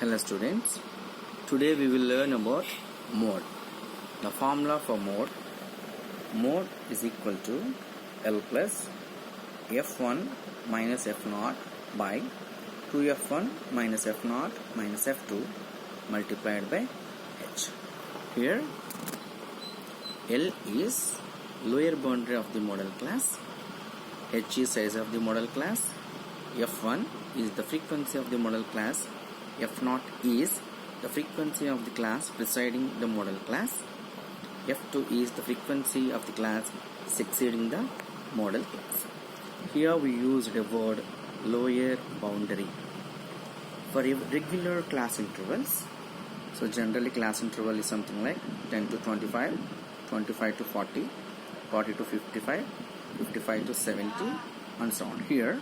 Hello students, today we will learn about mode. The formula for mode is equal to L plus F1 minus F0 by 2F1 minus F0 minus F2 multiplied by H. Here L is lower boundary of the model class, H is size of the model class, F1 is the frequency of the model class, F0 is the frequency of the class preceding the model class, F2 is the frequency of the class succeeding the model class. Here we used the word lower boundary for regular class intervals. So generally class interval is something like 10 to 25, 25 to 40, 40 to 55, 55 to 70 and so on. Here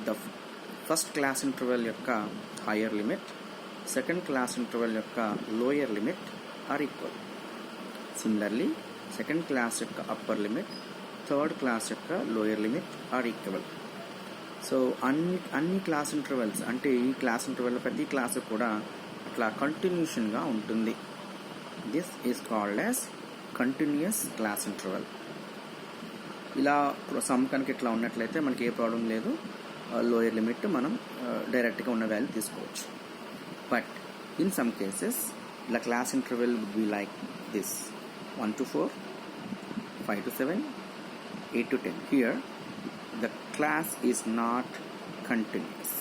the first class interval yokka higher limit, second class interval yokka lower limit are equal. Similarly, second class yokka upper limit, third class yokka lower limit are equal. So అన్ని class intervals అంటే ఈ class interval ప్రతి class కూడా అట్లా continuation గా ఉంటుంది. This is called as continuous class interval. ఇలా సమ్ కనుక ఇట్లా ఉన్నట్లయితే మనకి ఏ ప్రాబ్లం లేదు, లోయర్ లిమిట్ మనం డైరెక్ట్గా ఉన్న వాల్యూ తీసుకోవచ్చు. బట్ ఇన్ సమ్ కేసెస్ ఇలా class interval would be like this 1 to 4, 5 to 7, 8 to 10. Here the class is not continuous.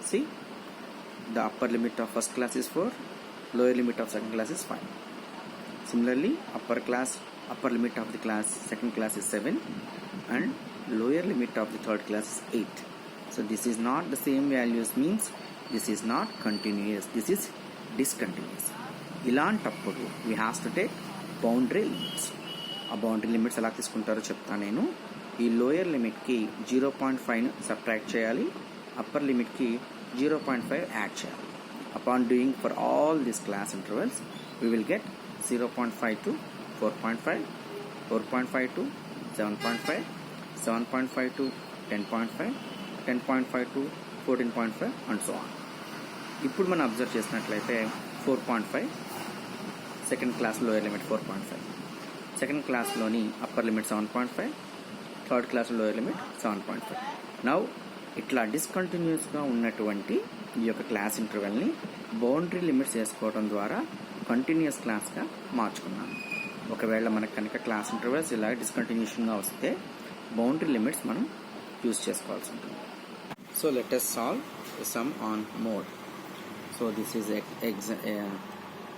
See, the upper limit of first class is 4, lower limit of second class is 5. Similarly, upper limit of the class second class is 7 and lower limit of the third class is 8. So this is not the same values, means this is not continuous, this is discontinuous. ఇలాంటప్పుడు we have to take boundary limits. ఆ boundary limits ఎలా తీసుకుంటారో చెప్తాను నేను. ఈ lower లిమిట్కి 0.5 subtract చేయాలి, upper లిమిట్కి 0.5 add చేయాలి. Upon doing for all these class intervals we will get 0.5 to 4.5, 4.5 to 7.5, 7.5 to 10.5, 10.5 to 14.5 and so on. ఇప్పుడు మనం అబ్జర్వ్ చేసినట్లయితే 4.5 second class lower limit 4.5, second క్లాస్లోని upper limit 7.5, third class lower limit 7.5. Now ఇట్లా డిస్కంటిన్యూస్గా ఉన్నటువంటి ఈ యొక్క క్లాస్ ఇంటర్వెల్ని బౌండరీ లిమిట్స్ వేసుకోవడం ద్వారా కంటిన్యూస్ క్లాస్గా మార్చుకున్నాను. ఒకవేళ మనకు కనుక క్లాస్ ఇంటర్వెల్స్ ఇలా డిస్కంటిన్యూషన్గా వస్తే బౌండరీ లిమిట్స్ మనం యూజ్ చేసుకోవాల్సి ఉంటుంది. So let us solve sum on mode. So this is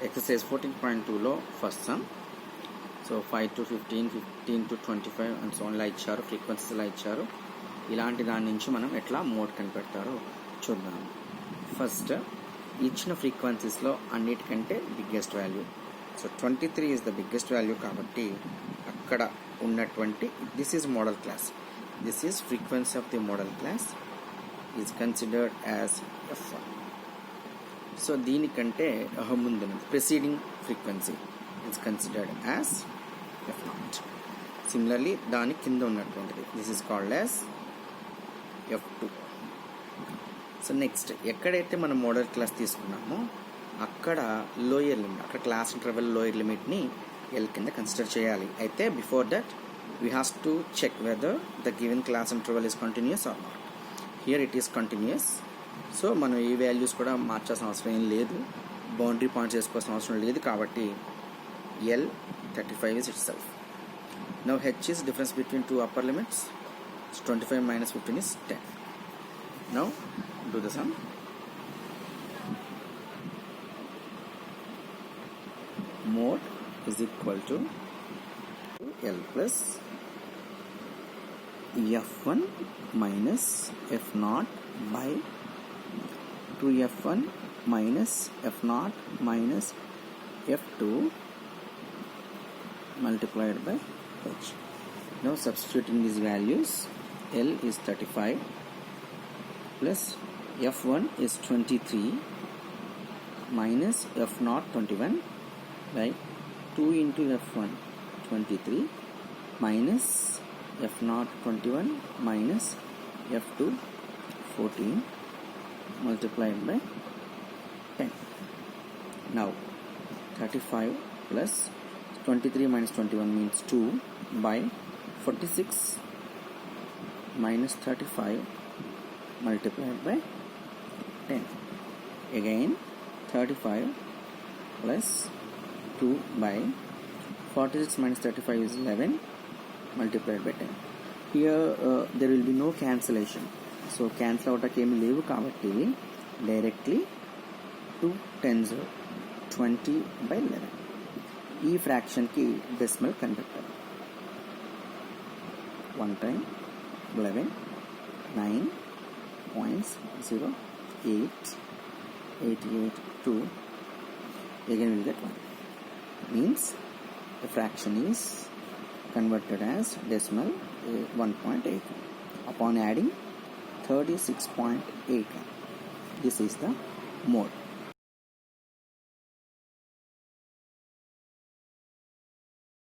exercise 14.2లో first sum. So 5 to 15, 15 to 25 and so ఇలా ఇచ్చారు, ఫ్రీక్వెన్సీస్ ఇలా ఇచ్చారు. ఇలాంటి దాని నుంచి మనం ఎట్లా మోడ్ కనిపెడతారో చూద్దాం. ఫస్ట్ ఇచ్చిన ఫ్రీక్వెన్సీస్లో అన్నిటికంటే biggest value, so 23 is the biggest value కాబట్టి అక్కడ ఉన్నటువంటి this is modal class, this is frequency of the modal class is considered as F1. So దీనికంటే ముందు preceding frequency is considered as F0. Similarly దాని కింద ఉన్నటువంటిది this is called as F2. So next ఎక్కడైతే మనం మోడల్ క్లాస్ తీసుకున్నామో అక్కడ lower limit, అక్కడ క్లాస్ ఇంటర్వెల్ లోయర్ లిమిట్ని ఎల్ కింద కన్సిడర్ చేయాలి. అయితే before that we have to check whether the given class interval is continuous or not. Here it is continuous. So మనం ఈ వాల్యూస్ కూడా మార్చాల్సిన అవసరం ఏం లేదు, బౌండరీ పాయింట్స్ వేసుకోవాల్సిన అవసరం లేదు కాబట్టి L 35 is itself. Now H is difference between two upper limits. So 25 minus 15 is 10. Now do the sum. Mode is equal to L plus F1 minus F0 by 2F1 minus F0 minus F2 multiplied by H. Now substituting these values, L is 35 plus F1 is 23 minus F0 21 by 2 into F1 23 minus F0 21 minus F2 14 multiplied by Now 35 plus 23 minus 21 means 2 by 46 minus 35 multiplied by 10. Again 35 plus 2 by 46 minus 35 is 11 multiplied by 10. Here there will be no cancellation. So cancel out ఏమి లేవు కాబట్టి directly 2 tens 20 by 11. ఈ fraction కి decimal converter 1 time 11 9.08 2 again we'll get 1 means the fraction is converted as decimal 1.8 upon adding 36.81. This is the mode.